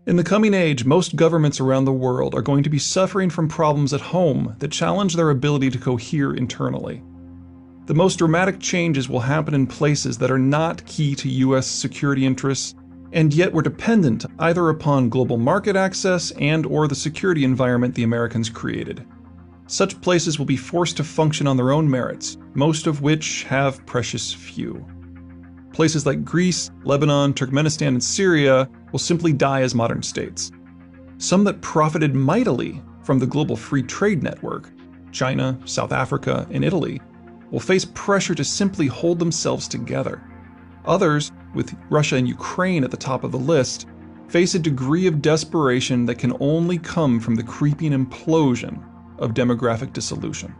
In the coming age, most governments around the world are going to be suffering from problems at home that challenge their ability to cohere internally. The most dramatic changes will happen in places that are not key to US security interests, and yet were dependent either upon global market access and/or the security environment the Americans created. Such places will be forced to function on their own merits, most of which have precious few. Places like Greece, Lebanon, Turkmenistan, and Syria will simply die as modern states. Some that profited mightily from the global free trade network, China, South Africa, and Italy, will face pressure to simply hold themselves together. Others, with Russia and Ukraine at the top of the list, face a degree of desperation that can only come from the creeping implosion of demographic dissolution.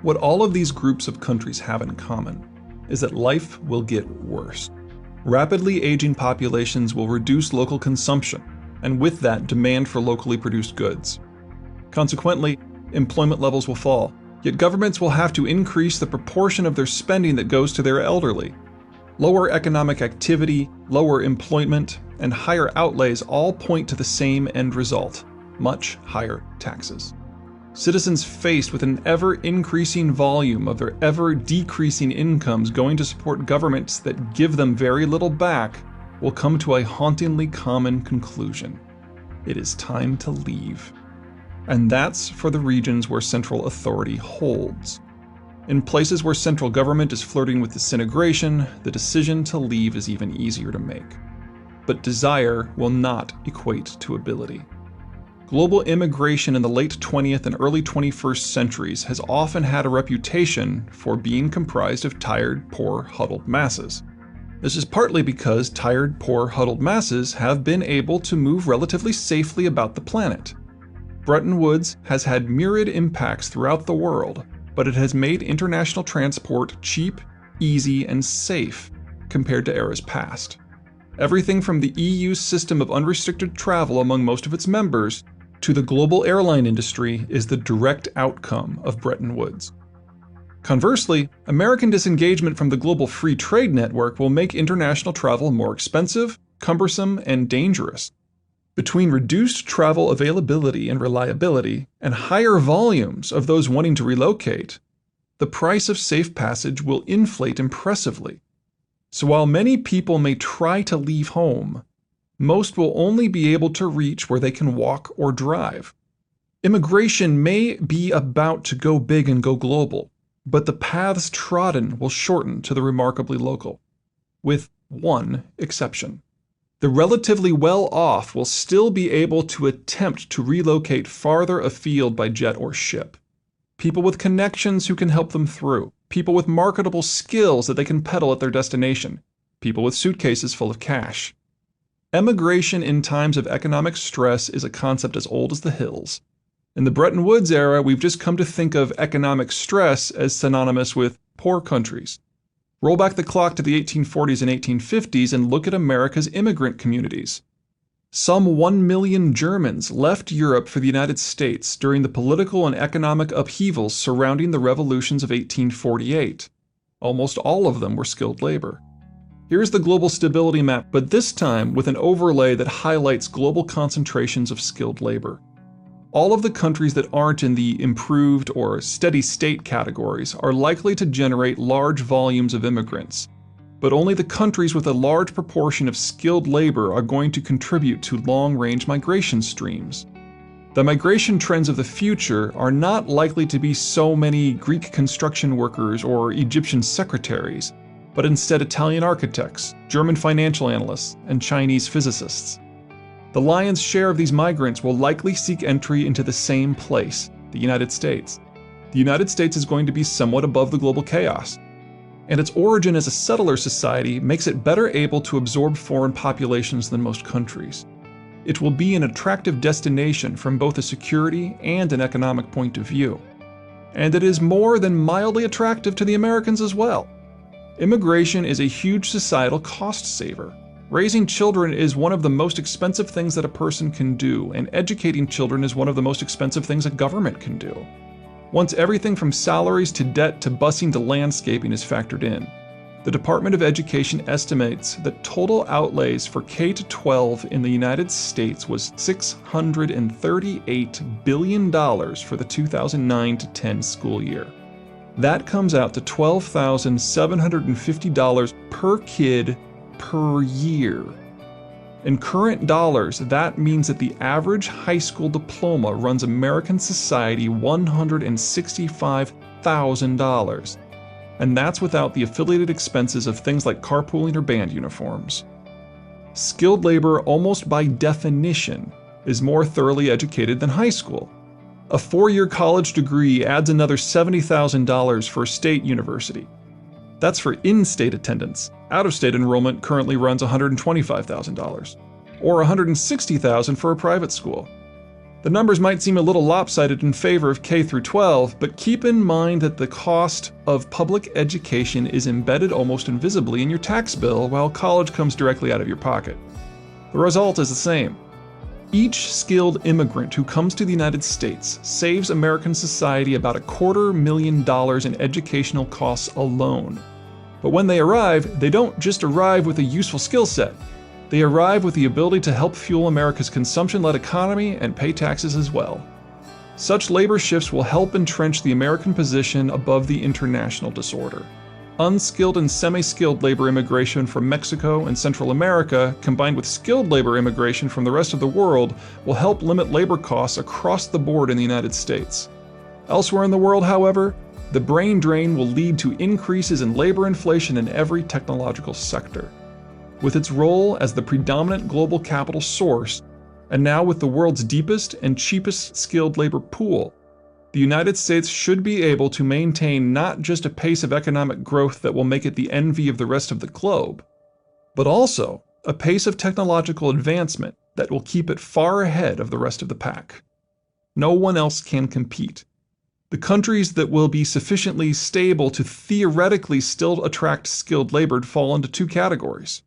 What all of these groups of countries have in common is that life will get worse. Rapidly aging populations will reduce local consumption, and with that, demand for locally produced goods. Consequently, employment levels will fall, yet governments will have to increase the proportion of their spending that goes to their elderly. Lower economic activity, lower employment, and higher outlays all point to the same end result: much higher taxes. Citizens faced with an ever-increasing volume of their ever-decreasing incomes going to support governments that give them very little back will come to a hauntingly common conclusion: it is time to leave. And that's for the regions where central authority holds. In places where central government is flirting with disintegration, the decision to leave is even easier to make. But desire will not equate to ability. Global immigration in the late 20th and early 21st centuries has often had a reputation for being comprised of tired, poor, huddled masses. This is partly because tired, poor, huddled masses have been able to move relatively safely about the planet. Bretton Woods has had myriad impacts throughout the world, but it has made international transport cheap, easy, and safe compared to eras past. Everything from the EU's system of unrestricted travel among most of its members to the global airline industry is the direct outcome of Bretton Woods. Conversely, American disengagement from the global free trade network will make international travel more expensive, cumbersome, and dangerous. Between reduced travel availability and reliability and higher volumes of those wanting to relocate, the price of safe passage will inflate impressively. So while many people may try to leave home, most will only be able to reach where they can walk or drive. Immigration may be about to go big and go global, but the paths trodden will shorten to the remarkably local, with one exception. The relatively well-off will still be able to attempt to relocate farther afield by jet or ship. People with connections who can help them through, people with marketable skills that they can peddle at their destination, people with suitcases full of cash. Emigration in times of economic stress is a concept as old as the hills. In the Bretton Woods era, we've just come to think of economic stress as synonymous with poor countries. Roll back the clock to the 1840s and 1850s and look at America's immigrant communities. Some 1 million Germans left Europe for the United States during the political and economic upheavals surrounding the revolutions of 1848. Almost all of them were skilled labor. Here's the global stability map, but this time with an overlay that highlights global concentrations of skilled labor. All of the countries that aren't in the improved or steady state categories are likely to generate large volumes of immigrants, but only the countries with a large proportion of skilled labor are going to contribute to long-range migration streams. The migration trends of the future are not likely to be so many Greek construction workers or Egyptian secretaries, but instead Italian architects, German financial analysts, and Chinese physicists. The lion's share of these migrants will likely seek entry into the same place, the United States. The United States is going to be somewhat above the global chaos, and its origin as a settler society makes it better able to absorb foreign populations than most countries. It will be an attractive destination from both a security and an economic point of view. And it is more than mildly attractive to the Americans as well. Immigration is a huge societal cost saver. Raising children is one of the most expensive things that a person can do, and educating children is one of the most expensive things a government can do. Once everything from salaries to debt to busing to landscaping is factored in, The Department of Education estimates that total outlays for K-12 in the United States was $638 billion for the 2009-10 school year. That comes out to $12,750 per kid per year. In current dollars, that means that the average high school diploma runs American society $165,000. And that's without the affiliated expenses of things like carpooling or band uniforms. Skilled labor, almost by definition, is more thoroughly educated than high school. A 4-year college degree adds another $70,000 for a state university. That's for in-state attendance. Out-of-state enrollment currently runs $125,000, or $160,000 for a private school. The numbers might seem a little lopsided in favor of K through 12, but keep in mind that the cost of public education is embedded almost invisibly in your tax bill, while college comes directly out of your pocket. The result is the same. Each skilled immigrant who comes to the United States saves American society about $250,000 in educational costs alone. But when they arrive, they don't just arrive with a useful skill set. They arrive with the ability to help fuel America's consumption-led economy and pay taxes as well. Such labor shifts will help entrench the American position above the international disorder. Unskilled and semi-skilled labor immigration from Mexico and Central America, combined with skilled labor immigration from the rest of the world, will help limit labor costs across the board in the United States. Elsewhere in the world, however, the brain drain will lead to increases in labor inflation in every technological sector. With its role as the predominant global capital source, and now with the world's deepest and cheapest skilled labor pool, the United States should be able to maintain not just a pace of economic growth that will make it the envy of the rest of the globe, but also a pace of technological advancement that will keep it far ahead of the rest of the pack. No one else can compete. The countries that will be sufficiently stable to theoretically still attract skilled labor fall into 2 categories.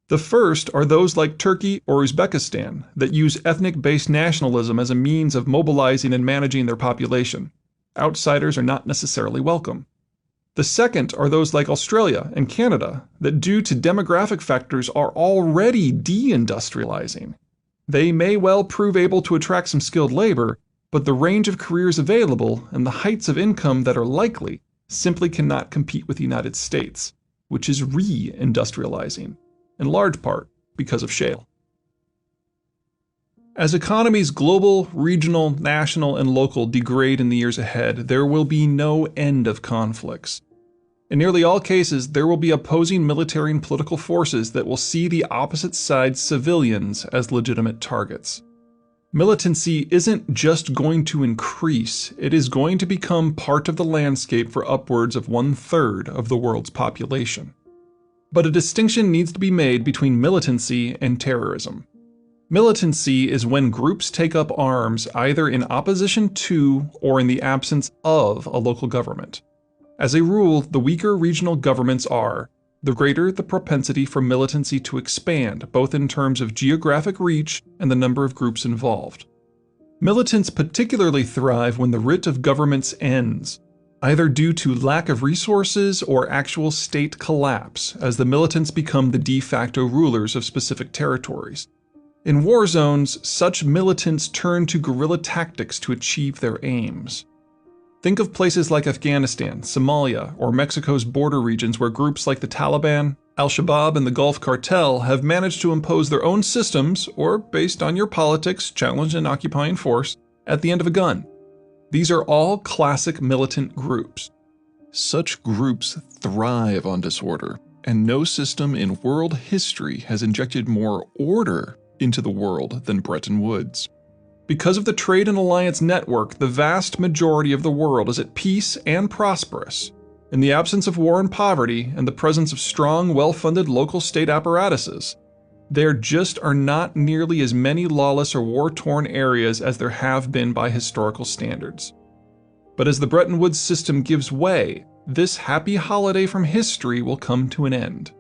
The first are those like Turkey or Uzbekistan that use ethnic-based nationalism as a means of mobilizing and managing their population. Outsiders are not necessarily welcome. The second are those like Australia and Canada that, due to demographic factors, are already deindustrializing. They may well prove able to attract some skilled labor, but the range of careers available and the heights of income that are likely simply cannot compete with the United States, which is re-industrializing, in large part because of shale. As economies global, regional, national, and local degrade in the years ahead, there will be no end of conflicts. In nearly all cases, there will be opposing military and political forces that will see the opposite side's civilians as legitimate targets. Militancy isn't just going to increase, it is going to become part of the landscape for upwards of 1/3 of the world's population. But a distinction needs to be made between militancy and terrorism. Militancy is when groups take up arms either in opposition to or in the absence of a local government. As a rule, the weaker regional governments are, the greater the propensity for militancy to expand, both in terms of geographic reach and the number of groups involved. Militants particularly thrive when the writ of governments ends, either due to lack of resources or actual state collapse, as the militants become the de facto rulers of specific territories. In war zones, such militants turn to guerrilla tactics to achieve their aims. Think of places like Afghanistan, Somalia, or Mexico's border regions where groups like the Taliban, Al-Shabaab, and the Gulf Cartel have managed to impose their own systems, or based on your politics, challenge an occupying force, at the end of a gun. These are all classic militant groups. Such groups thrive on disorder, and no system in world history has injected more order into the world than Bretton Woods. Because of the trade and alliance network, the vast majority of the world is at peace and prosperous. In the absence of war and poverty, and the presence of strong, well-funded local state apparatuses, there just are not nearly as many lawless or war-torn areas as there have been by historical standards. But as the Bretton Woods system gives way, this happy holiday from history will come to an end.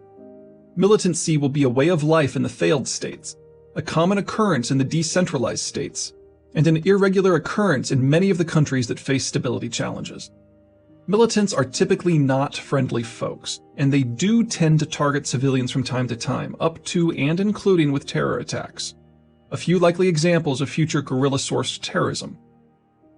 Militancy will be a way of life in the failed states, a common occurrence in the decentralized states, and an irregular occurrence in many of the countries that face stability challenges. Militants are typically not friendly folks, and they do tend to target civilians from time to time, up to and including with terror attacks. A few likely examples of future guerrilla-sourced terrorism.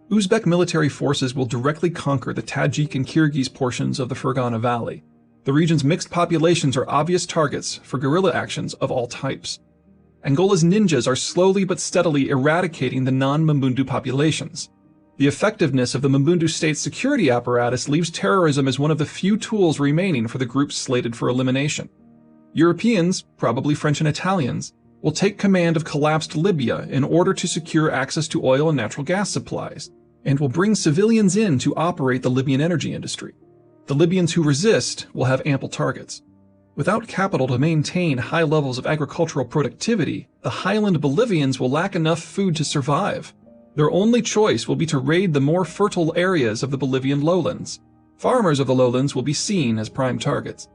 Uzbek military forces will directly conquer the Tajik and Kyrgyz portions of the Fergana Valley. The region's mixed populations are obvious targets for guerrilla actions of all types. Angola's ninjas are slowly but steadily eradicating the non-Mbundu populations. The effectiveness of the Mbundu state's security apparatus leaves terrorism as one of the few tools remaining for the groups slated for elimination. Europeans, probably French and Italians, will take command of collapsed Libya in order to secure access to oil and natural gas supplies, and will bring civilians in to operate the Libyan energy industry. The Libyans who resist will have ample targets. Without capital to maintain high levels of agricultural productivity, the highland Bolivians will lack enough food to survive. Their only choice will be to raid the more fertile areas of the Bolivian lowlands. Farmers of the lowlands will be seen as prime targets.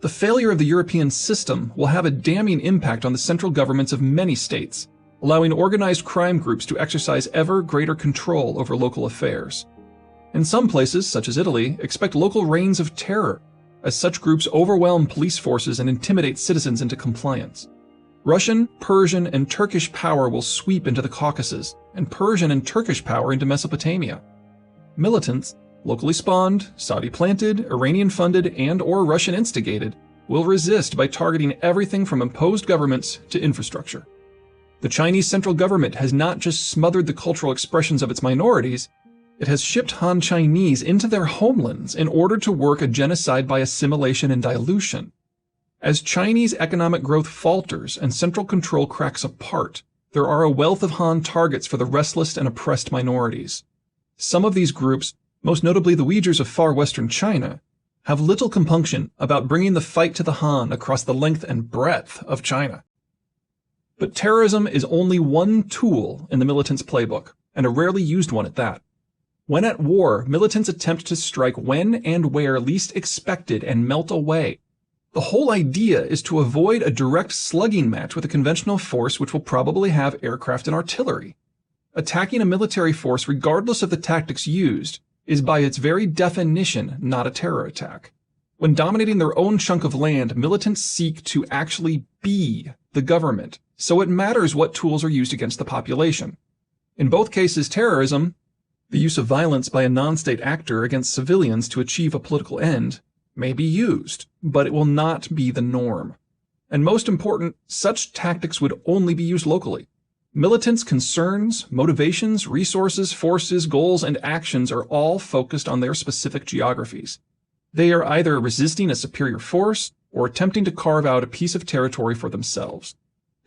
The failure of the European system will have a damning impact on the central governments of many states, allowing organized crime groups to exercise ever greater control over local affairs. In some places, such as Italy, expect local reigns of terror, as such groups overwhelm police forces and intimidate citizens into compliance. Russian, Persian, and Turkish power will sweep into the Caucasus, and Persian and Turkish power into Mesopotamia. Militants, locally spawned, Saudi-planted, Iranian-funded, and/or Russian-instigated, will resist by targeting everything from imposed governments to infrastructure. The Chinese central government has not just smothered the cultural expressions of its minorities, it has shipped Han Chinese into their homelands in order to work a genocide by assimilation and dilution. As Chinese economic growth falters and central control cracks apart, there are a wealth of Han targets for the restless and oppressed minorities. Some of these groups, most notably the Uyghurs of far western China, have little compunction about bringing the fight to the Han across the length and breadth of China. But terrorism is only one tool in the militants' playbook, and a rarely used one at that. When at war, militants attempt to strike when and where least expected and melt away. The whole idea is to avoid a direct slugging match with a conventional force which will probably have aircraft and artillery. Attacking a military force, regardless of the tactics used, is by its very definition not a terror attack. When dominating their own chunk of land, militants seek to actually be the government, so it matters what tools are used against the population. In both cases, terrorism, the use of violence by a non-state actor against civilians to achieve a political end, may be used, but it will not be the norm. And most important, such tactics would only be used locally. Militants' concerns, motivations, resources, forces, goals, and actions are all focused on their specific geographies. They are either resisting a superior force or attempting to carve out a piece of territory for themselves.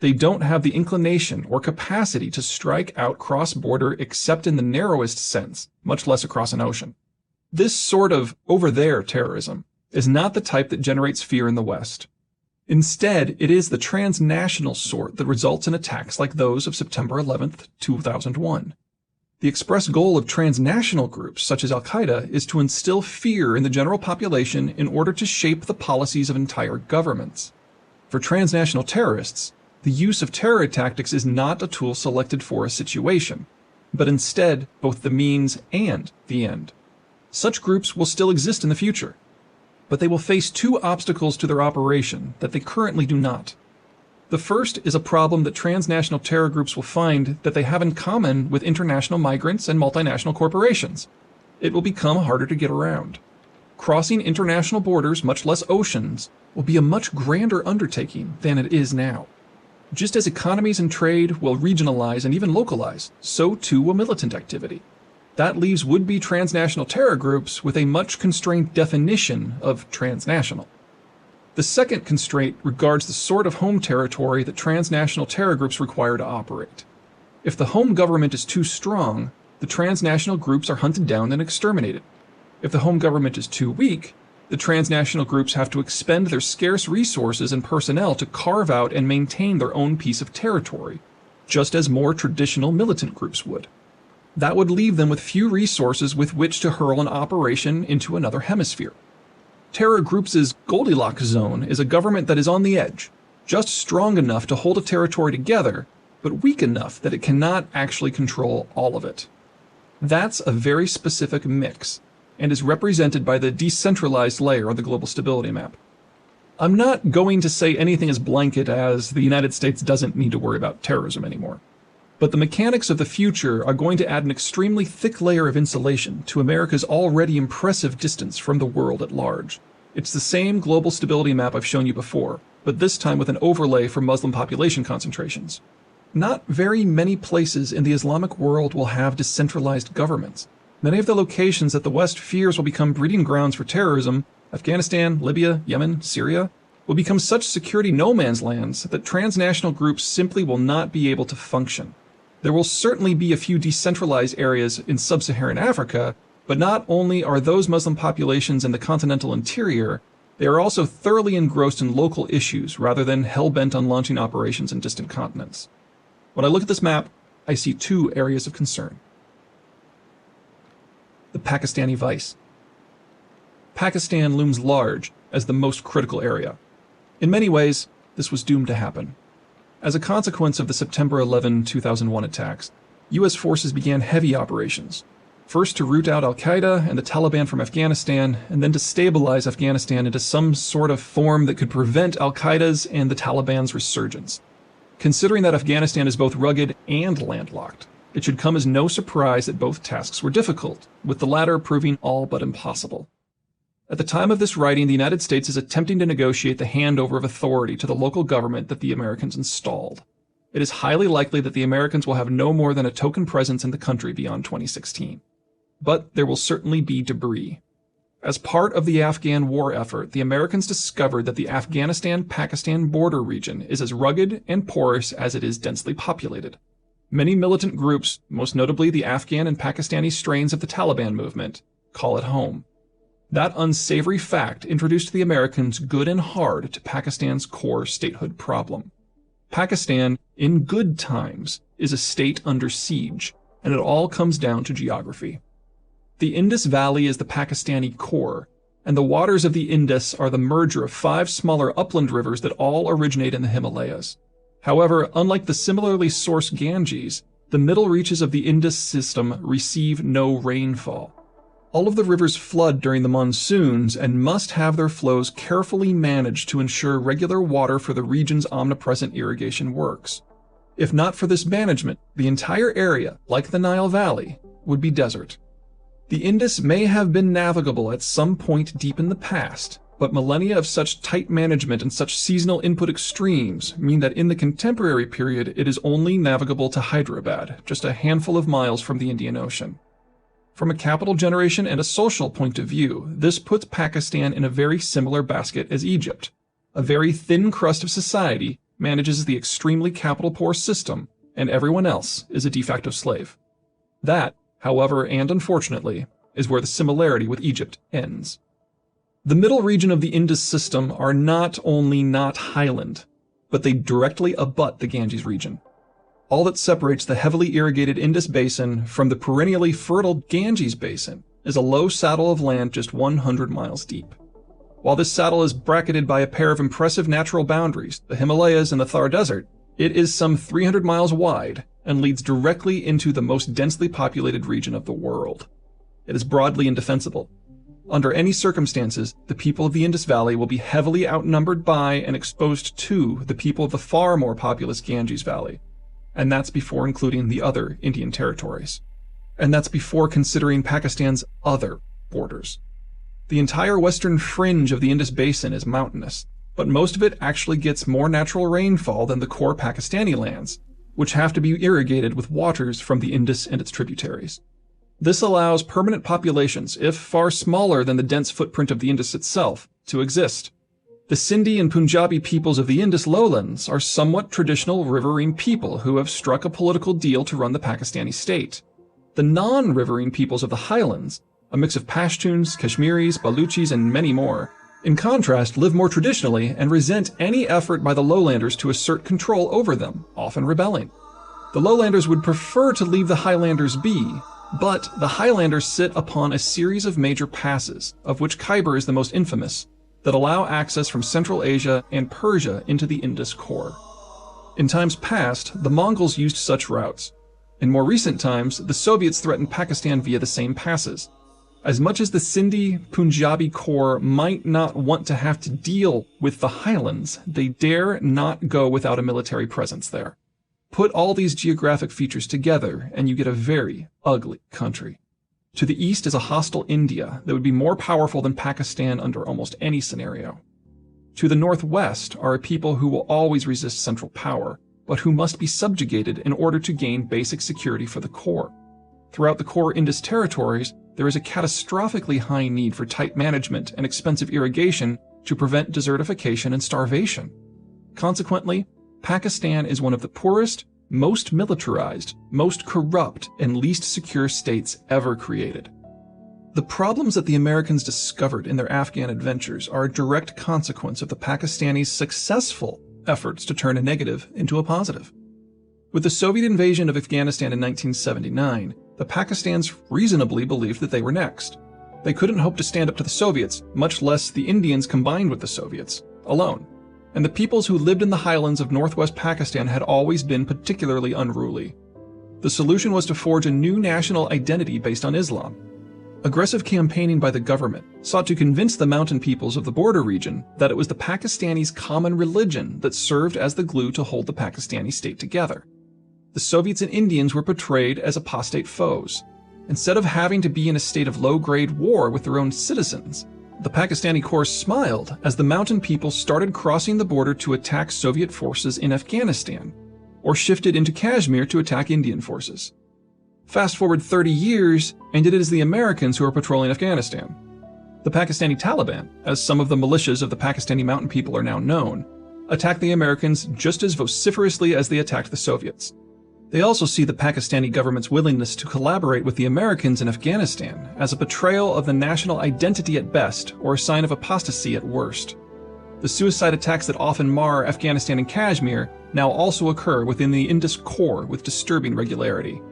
They don't have the inclination or capacity to strike out cross-border except in the narrowest sense, much less across an ocean. This sort of over-there terrorism is not the type that generates fear in the West. Instead, it is the transnational sort that results in attacks like those of September 11, 2001. The express goal of transnational groups such as Al-Qaeda is to instill fear in the general population in order to shape the policies of entire governments. For transnational terrorists, the use of terror tactics is not a tool selected for a situation, but instead both the means and the end. Such groups will still exist in the future, but they will face two obstacles to their operation that they currently do not. The first is a problem that transnational terror groups will find that they have in common with international migrants and multinational corporations. It will become harder to get around. Crossing international borders, much less oceans, will be a much grander undertaking than it is now. Just as economies and trade will regionalize and even localize, so too will militant activity. That leaves would-be transnational terror groups with a much constrained definition of transnational. The second constraint regards the sort of home territory that transnational terror groups require to operate. If the home government is too strong, the transnational groups are hunted down and exterminated. If the home government is too weak, the transnational groups have to expend their scarce resources and personnel to carve out and maintain their own piece of territory, just as more traditional militant groups would. That would leave them with few resources with which to hurl an operation into another hemisphere. Terror groups' Goldilocks zone is a government that is on the edge, just strong enough to hold a territory together, but weak enough that it cannot actually control all of it. That's a very specific mix, and is represented by the decentralized layer on the global stability map. I'm not going to say anything as blanket as the United States doesn't need to worry about terrorism anymore. But the mechanics of the future are going to add an extremely thick layer of insulation to America's already impressive distance from the world at large. It's the same global stability map I've shown you before, but this time with an overlay for Muslim population concentrations. Not very many places in the Islamic world will have decentralized governments. Many of the locations that the West fears will become breeding grounds for terrorism, Afghanistan, Libya, Yemen, Syria, will become such security no man's lands that transnational groups simply will not be able to function. There will certainly be a few decentralized areas in sub-Saharan Africa, but not only are those Muslim populations in the continental interior, they are also thoroughly engrossed in local issues rather than hell-bent on launching operations in distant continents. When I look at this map, I see two areas of concern. The Pakistani vice. Pakistan looms large as the most critical area. In many ways, this was doomed to happen. As a consequence of the September 11, 2001 attacks, U.S. forces began heavy operations, first to root out al-Qaeda and the Taliban from Afghanistan, and then to stabilize Afghanistan into some sort of form that could prevent al-Qaeda's and the Taliban's resurgence. Considering that Afghanistan is both rugged and landlocked, it should come as no surprise that both tasks were difficult, with the latter proving all but impossible. At the time of this writing, the United States is attempting to negotiate the handover of authority to the local government that the Americans installed. It is highly likely that the Americans will have no more than a token presence in the country beyond 2016. But there will certainly be debris. As part of the Afghan war effort, the Americans discovered that the Afghanistan-Pakistan border region is as rugged and porous as it is densely populated. Many militant groups, most notably the Afghan and Pakistani strains of the Taliban movement, call it home. That unsavory fact introduced the Americans good and hard to Pakistan's core statehood problem. Pakistan, in good times, is a state under siege, and it all comes down to geography. The Indus Valley is the Pakistani core, and the waters of the Indus are the merger of 5 smaller upland rivers that all originate in the Himalayas. However, unlike the similarly sourced Ganges, the middle reaches of the Indus system receive no rainfall. All of the rivers flood during the monsoons and must have their flows carefully managed to ensure regular water for the region's omnipresent irrigation works. If not for this management, the entire area, like the Nile Valley, would be desert. The Indus may have been navigable at some point deep in the past, but millennia of such tight management and such seasonal input extremes mean that in the contemporary period it is only navigable to Hyderabad, just a handful of miles from the Indian Ocean. From a capital generation and a social point of view, this puts Pakistan in a very similar basket as Egypt. A very thin crust of society manages the extremely capital-poor system, and everyone else is a de facto slave. That, however, and unfortunately, is where the similarity with Egypt ends. The middle region of the Indus system are not only not highland, but they directly abut the Ganges region. All that separates the heavily irrigated Indus Basin from the perennially fertile Ganges Basin is a low saddle of land just 100 miles deep. While this saddle is bracketed by a pair of impressive natural boundaries, the Himalayas and the Thar Desert, it is some 300 miles wide and leads directly into the most densely populated region of the world. It is broadly indefensible. Under any circumstances, the people of the Indus Valley will be heavily outnumbered by and exposed to the people of the far more populous Ganges Valley. And that's before including the other Indian territories. And that's before considering Pakistan's other borders. The entire western fringe of the Indus Basin is mountainous, but most of it actually gets more natural rainfall than the core Pakistani lands, which have to be irrigated with waters from the Indus and its tributaries. This allows permanent populations, if far smaller than the dense footprint of the Indus itself, to exist. The Sindhi and Punjabi peoples of the Indus lowlands are somewhat traditional riverine people who have struck a political deal to run the Pakistani state. The non-riverine peoples of the highlands, a mix of Pashtuns, Kashmiris, Baluchis, and many more, in contrast, live more traditionally and resent any effort by the lowlanders to assert control over them, often rebelling. The lowlanders would prefer to leave the highlanders be, but the highlanders sit upon a series of major passes, of which Khyber is the most infamous, that allow access from Central Asia and Persia into the Indus core. In times past, the Mongols used such routes. In more recent times, the Soviets threatened Pakistan via the same passes. As much as the Sindhi Punjabi Corps might not want to have to deal with the highlands, they dare not go without a military presence there. Put all these geographic features together, and you get a very ugly country. To the east is a hostile India that would be more powerful than Pakistan under almost any scenario. To the northwest are a people who will always resist central power, but who must be subjugated in order to gain basic security for the core. Throughout the core Indus territories, there is a catastrophically high need for tight management and expensive irrigation to prevent desertification and starvation. Consequently, Pakistan is one of the poorest, most militarized, most corrupt, and least secure states ever created. The problems that the Americans discovered in their Afghan adventures are a direct consequence of the Pakistanis' successful efforts to turn a negative into a positive. With the Soviet invasion of Afghanistan in 1979, the Pakistanis reasonably believed that they were next. They couldn't hope to stand up to the Soviets, much less the Indians combined with the Soviets, alone. And the peoples who lived in the highlands of northwest Pakistan had always been particularly unruly. The solution was to forge a new national identity based on Islam. Aggressive campaigning by the government sought to convince the mountain peoples of the border region that it was the Pakistanis' common religion that served as the glue to hold the Pakistani state together. The Soviets and Indians were portrayed as apostate foes. Instead of having to be in a state of low-grade war with their own citizens, the Pakistani Corps smiled as the mountain people started crossing the border to attack Soviet forces in Afghanistan, or shifted into Kashmir to attack Indian forces. Fast forward 30 years, and it is the Americans who are patrolling Afghanistan. The Pakistani Taliban, as some of the militias of the Pakistani mountain people are now known, attacked the Americans just as vociferously as they attacked the Soviets. They also see the Pakistani government's willingness to collaborate with the Americans in Afghanistan as a betrayal of the national identity at best, or a sign of apostasy at worst. The suicide attacks that often mar Afghanistan and Kashmir now also occur within the Indus core with disturbing regularity.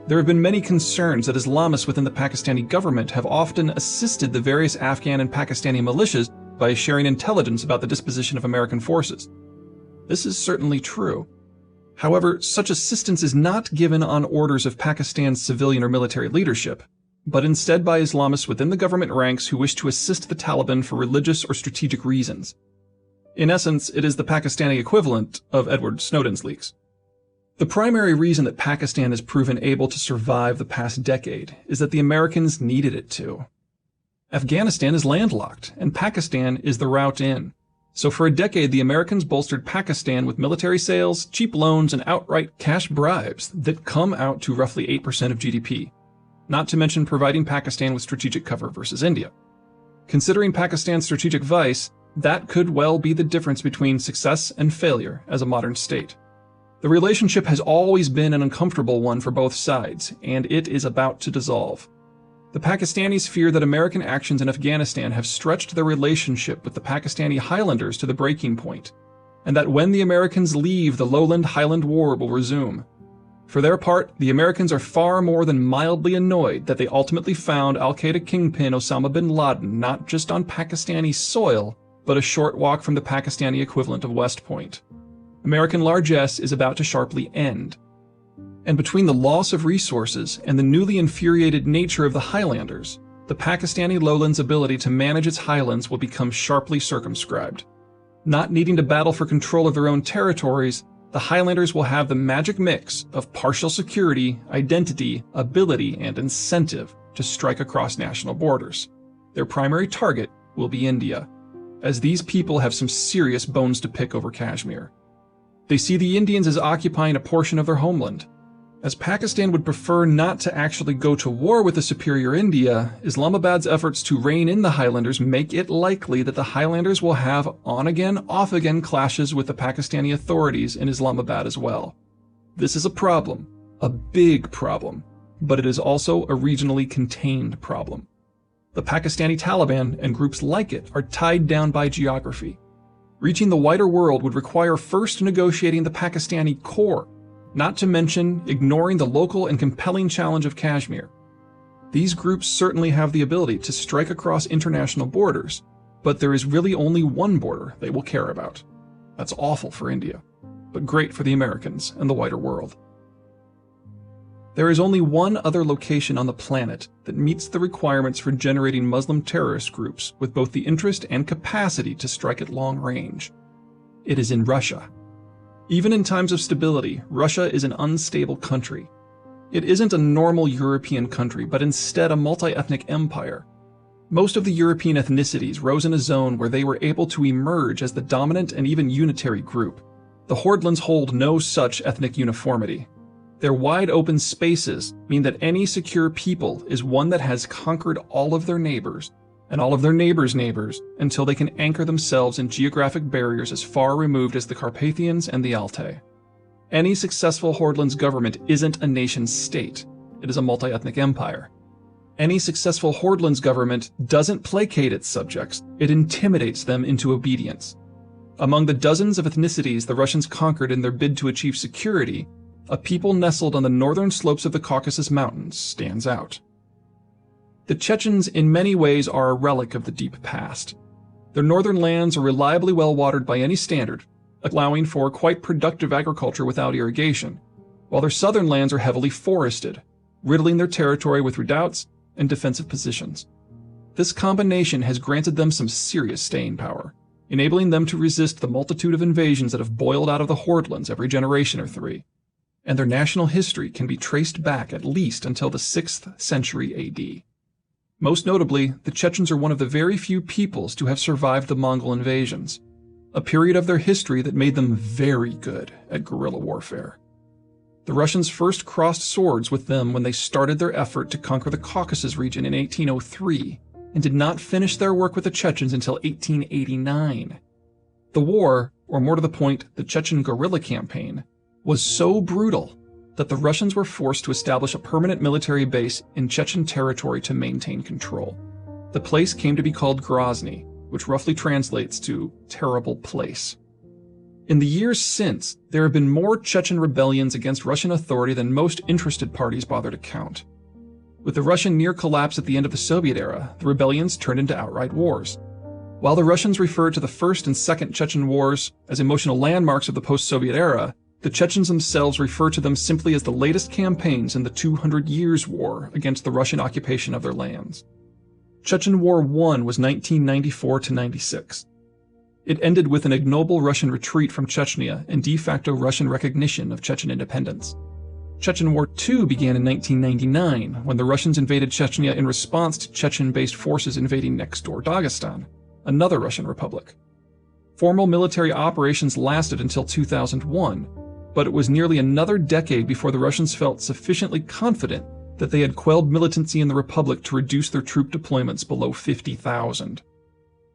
There have been many concerns that Islamists within the Pakistani government have often assisted the various Afghan and Pakistani militias by sharing intelligence about the disposition of American forces. This is certainly true. However, such assistance is not given on orders of Pakistan's civilian or military leadership, but instead by Islamists within the government ranks who wish to assist the Taliban for religious or strategic reasons. In essence, it is the Pakistani equivalent of Edward Snowden's leaks. The primary reason that Pakistan has proven able to survive the past decade is that the Americans needed it to. Afghanistan is landlocked, and Pakistan is the route in. So for a decade, the Americans bolstered Pakistan with military sales, cheap loans, and outright cash bribes that come out to roughly 8% of GDP, not to mention providing Pakistan with strategic cover versus India. Considering Pakistan's strategic vice, that could well be the difference between success and failure as a modern state. The relationship has always been an uncomfortable one for both sides, and it is about to dissolve. The Pakistanis fear that American actions in Afghanistan have stretched their relationship with the Pakistani Highlanders to the breaking point, and that when the Americans leave, the Lowland-Highland War will resume. For their part, the Americans are far more than mildly annoyed that they ultimately found al-Qaeda kingpin Osama bin Laden not just on Pakistani soil, but a short walk from the Pakistani equivalent of West Point. American largesse is about to sharply end. And between the loss of resources and the newly infuriated nature of the Highlanders, the Pakistani lowlands' ability to manage its highlands will become sharply circumscribed. Not needing to battle for control of their own territories, the Highlanders will have the magic mix of partial security, identity, ability, and incentive to strike across national borders. Their primary target will be India, as these people have some serious bones to pick over Kashmir. They see the Indians as occupying a portion of their homeland. As Pakistan would prefer not to actually go to war with the superior India, Islamabad's efforts to rein in the Highlanders make it likely that the Highlanders will have on-again, off-again clashes with the Pakistani authorities in Islamabad as well. This is a problem, a big problem, but it is also a regionally contained problem. The Pakistani Taliban and groups like it are tied down by geography. Reaching the wider world would require first negotiating the Pakistani core, not to mention ignoring the local and compelling challenge of Kashmir. These groups certainly have the ability to strike across international borders, but there is really only one border they will care about. That's awful for India, but great for the Americans and the wider world. There is only one other location on the planet that meets the requirements for generating Muslim terrorist groups with both the interest and capacity to strike at long range. It is in Russia. Even in times of stability, Russia is an unstable country. It isn't a normal European country, but instead a multi-ethnic empire. Most of the European ethnicities rose in a zone where they were able to emerge as the dominant and even unitary group. The Hordlands hold no such ethnic uniformity. Their wide open spaces mean that any secure people is one that has conquered all of their neighbors, and all of their neighbors' neighbors, until they can anchor themselves in geographic barriers as far removed as the Carpathians and the Altai. Any successful Hordlands government isn't a nation-state, it is a multi-ethnic empire. Any successful Hordlands government doesn't placate its subjects, it intimidates them into obedience. Among the dozens of ethnicities the Russians conquered in their bid to achieve security, a people nestled on the northern slopes of the Caucasus Mountains stands out. The Chechens in many ways are a relic of the deep past. Their northern lands are reliably well watered by any standard, allowing for quite productive agriculture without irrigation, while their southern lands are heavily forested, riddling their territory with redoubts and defensive positions. This combination has granted them some serious staying power, enabling them to resist the multitude of invasions that have boiled out of the Hordlands every generation or three, and their national history can be traced back at least until the 6th century AD. Most notably, the Chechens are one of the very few peoples to have survived the Mongol invasions, a period of their history that made them very good at guerrilla warfare. The Russians first crossed swords with them when they started their effort to conquer the Caucasus region in 1803, and did not finish their work with the Chechens until 1889. The war, or more to the point, the Chechen guerrilla campaign, was so brutal that the Russians were forced to establish a permanent military base in Chechen territory to maintain control. The place came to be called Grozny, which roughly translates to terrible place. In the years since, there have been more Chechen rebellions against Russian authority than most interested parties bother to count. With the Russian near collapse at the end of the Soviet era, the rebellions turned into outright wars. While the Russians referred to the First and Second Chechen Wars as emotional landmarks of the post-Soviet era, the Chechens themselves refer to them simply as the latest campaigns in the 200 Years' War against the Russian occupation of their lands. Chechen War I was 1994 to 96. It ended with an ignoble Russian retreat from Chechnya and de facto Russian recognition of Chechen independence. Chechen War II began in 1999 when the Russians invaded Chechnya in response to Chechen-based forces invading next-door Dagestan, another Russian republic. Formal military operations lasted until 2001, but it was nearly another decade before the Russians felt sufficiently confident that they had quelled militancy in the republic to reduce their troop deployments below 50,000.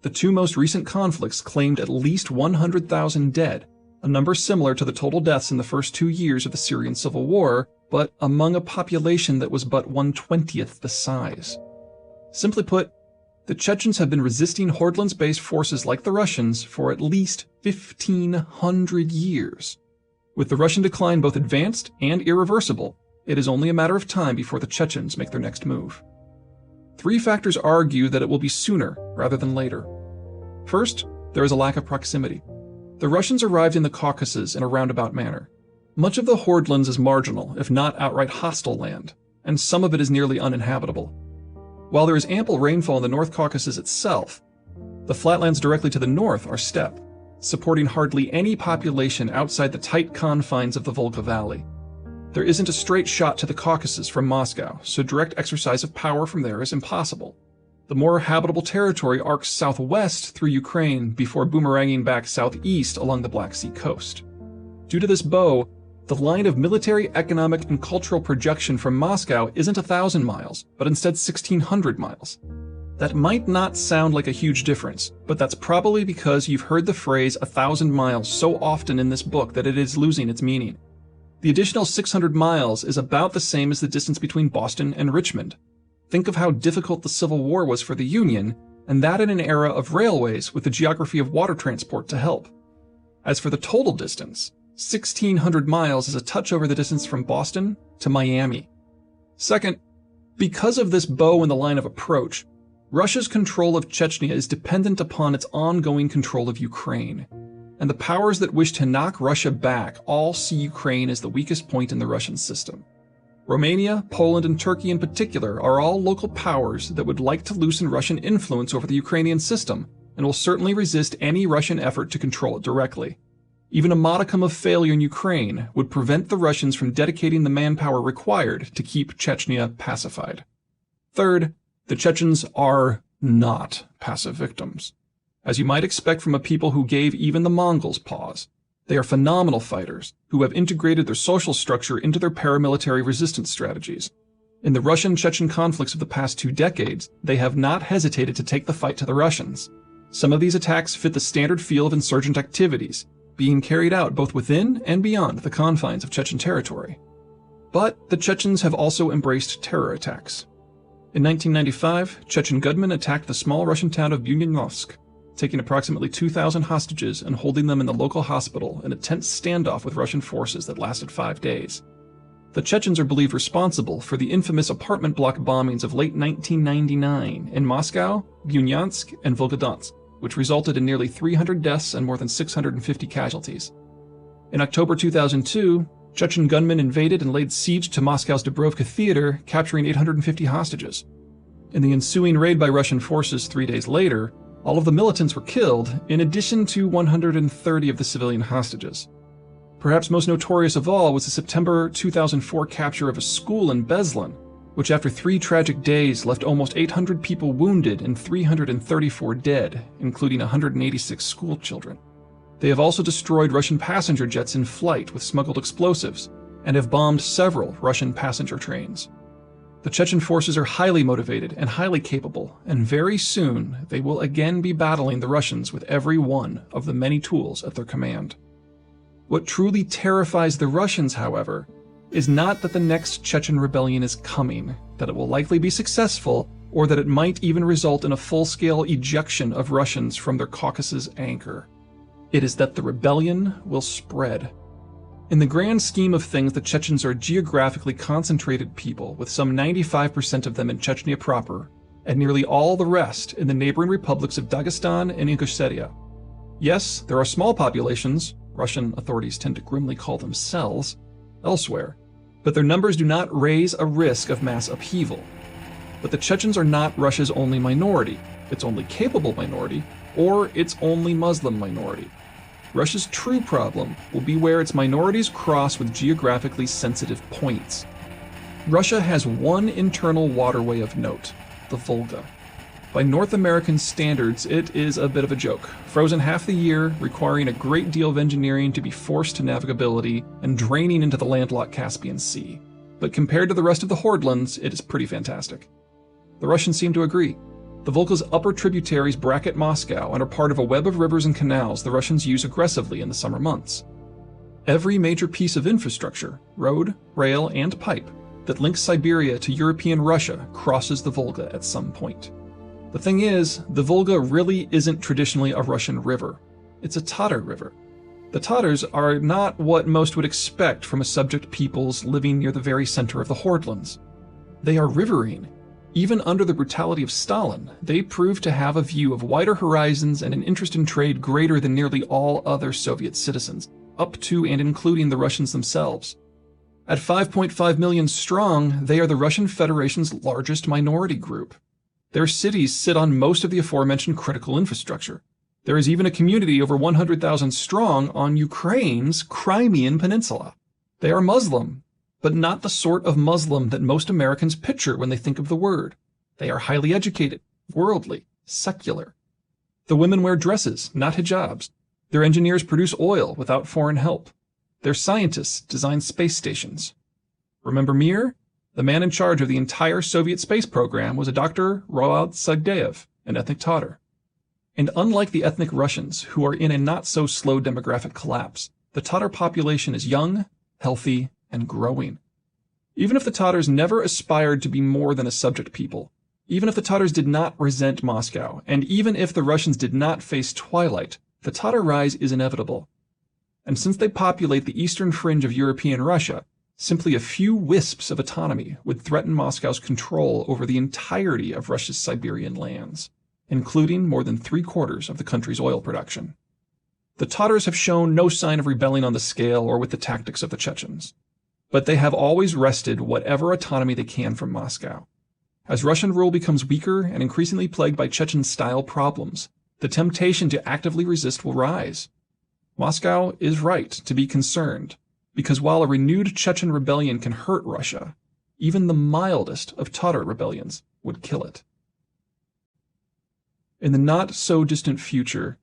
The two most recent conflicts claimed at least 100,000 dead, a number similar to the total deaths in the first 2 years of the Syrian civil war, but among a population that was but 1/20th the size. Simply put, the Chechens have been resisting Hordlands-based forces like the Russians for at least 1,500 years. With the Russian decline both advanced and irreversible, it is only a matter of time before the Chechens make their next move. 3 factors argue that it will be sooner rather than later. First, there is a lack of proximity. The Russians arrived in the Caucasus in a roundabout manner. Much of the Hordlands is marginal, if not outright hostile land, and some of it is nearly uninhabitable. While there is ample rainfall in the North Caucasus itself, the flatlands directly to the north are steppe, supporting hardly any population outside the tight confines of the Volga Valley. There isn't a straight shot to the Caucasus from Moscow, so direct exercise of power from there is impossible. The more habitable territory arcs southwest through Ukraine before boomeranging back southeast along the Black Sea coast. Due to this bow, the line of military, economic, and cultural projection from Moscow isn't 1,000 miles, but instead 1,600 miles. That might not sound like a huge difference, but that's probably because you've heard the phrase 1,000 miles so often in this book that it is losing its meaning. The additional 600 miles is about the same as the distance between Boston and Richmond. Think of how difficult the Civil War was for the Union, and that in an era of railways with the geography of water transport to help. As for the total distance, 1,600 miles is a touch over the distance from Boston to Miami. Second, because of this bow in the line of approach, Russia's control of Chechnya is dependent upon its ongoing control of Ukraine, and the powers that wish to knock Russia back all see Ukraine as the weakest point in the Russian system. Romania, Poland, and Turkey in particular are all local powers that would like to loosen Russian influence over the Ukrainian system, and will certainly resist any Russian effort to control it directly. Even a modicum of failure in Ukraine would prevent the Russians from dedicating the manpower required to keep Chechnya pacified. Third, the Chechens are not passive victims. As you might expect from a people who gave even the Mongols pause, they are phenomenal fighters who have integrated their social structure into their paramilitary resistance strategies. In the Russian-Chechen conflicts of the past 2 decades, they have not hesitated to take the fight to the Russians. Some of these attacks fit the standard feel of insurgent activities, being carried out both within and beyond the confines of Chechen territory. But the Chechens have also embraced terror attacks. In 1995, Chechen gunmen attacked the small Russian town of Buyannovsk, taking approximately 2,000 hostages and holding them in the local hospital in a tense standoff with Russian forces that lasted 5 days. The Chechens are believed responsible for the infamous apartment block bombings of late 1999 in Moscow, Bryansk, and Volgodonsk, which resulted in nearly 300 deaths and more than 650 casualties. In October 2002, Chechen gunmen invaded and laid siege to Moscow's Dubrovka theater, capturing 850 hostages. In the ensuing raid by Russian forces 3 days later, all of the militants were killed, in addition to 130 of the civilian hostages. Perhaps most notorious of all was the September 2004 capture of a school in Beslan, which after 3 tragic days left almost 800 people wounded and 334 dead, including 186 school children. They have also destroyed Russian passenger jets in flight with smuggled explosives, and have bombed several Russian passenger trains. The Chechen forces are highly motivated and highly capable, and very soon they will again be battling the Russians with every one of the many tools at their command. What truly terrifies the Russians, however, is not that the next Chechen rebellion is coming, that it will likely be successful, or that it might even result in a full-scale ejection of Russians from their Caucasus anchor. It is that the rebellion will spread. In the grand scheme of things, the Chechens are a geographically concentrated people, with some 95% of them in Chechnya proper, and nearly all the rest in the neighboring republics of Dagestan and Ingushetia. Yes, there are small populations, Russian authorities tend to grimly call them cells, elsewhere, but their numbers do not raise a risk of mass upheaval. But the Chechens are not Russia's only minority, its only capable minority, or its only Muslim minority. Russia's true problem will be where its minorities cross with geographically sensitive points. Russia has one internal waterway of note, the Volga. By North American standards, it is a bit of a joke, frozen half the year, requiring a great deal of engineering to be forced to navigability, and draining into the landlocked Caspian Sea. But compared to the rest of the Hordelands, it is pretty fantastic. The Russians seem to agree. The Volga's upper tributaries bracket Moscow and are part of a web of rivers and canals the Russians use aggressively in the summer months. Every major piece of infrastructure, road, rail, and pipe, that links Siberia to European Russia crosses the Volga at some point. The thing is, the Volga really isn't traditionally a Russian river. It's a Tatar river. The Tatars are not what most would expect from a subject peoples living near the very center of the Hordelands. They are riverine. Even under the brutality of Stalin, they proved to have a view of wider horizons and an interest in trade greater than nearly all other Soviet citizens, up to and including the Russians themselves. At 5.5 million strong, they are the Russian Federation's largest minority group. Their cities sit on most of the aforementioned critical infrastructure. There is even a community over 100,000 strong on Ukraine's Crimean Peninsula. They are Muslim, but not the sort of Muslim that most Americans picture when they think of the word. They are highly educated, worldly, secular. The women wear dresses, not hijabs. Their engineers produce oil without foreign help. Their scientists design space stations. Remember Mir? The man in charge of the entire Soviet space program was a Dr. Roald Sagdayev, an ethnic Tatar. And unlike the ethnic Russians, who are in a not-so-slow demographic collapse, the Tatar population is young, healthy, and growing. Even if the Tatars never aspired to be more than a subject people, even if the Tatars did not resent Moscow, and even if the Russians did not face twilight, the Tatar rise is inevitable. And since they populate the eastern fringe of European Russia, simply a few wisps of autonomy would threaten Moscow's control over the entirety of Russia's Siberian lands, including more than 3/4 of the country's oil production. The Tatars have shown no sign of rebelling on the scale or with the tactics of the Chechens. but they have always wrested whatever autonomy they can from Moscow. As Russian rule becomes weaker and increasingly plagued by Chechen-style problems, the temptation to actively resist will rise. Moscow is right to be concerned, because while a renewed Chechen rebellion can hurt Russia, even the mildest of Tatar rebellions would kill it. In the not-so-distant future,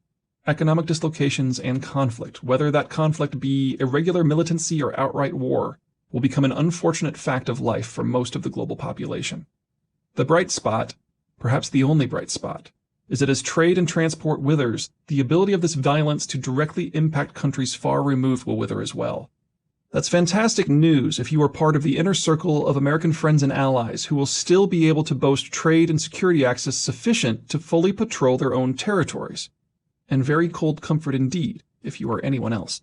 economic dislocations and conflict, whether that conflict be irregular militancy or outright war, will become an unfortunate fact of life for most of the global population. The bright spot, perhaps the only bright spot, is that as trade and transport withers, the ability of this violence to directly impact countries far removed will wither as well. That's fantastic news if you are part of the inner circle of American friends and allies who will still be able to boast trade and security access sufficient to fully patrol their own territories. And very cold comfort indeed if you are anyone else.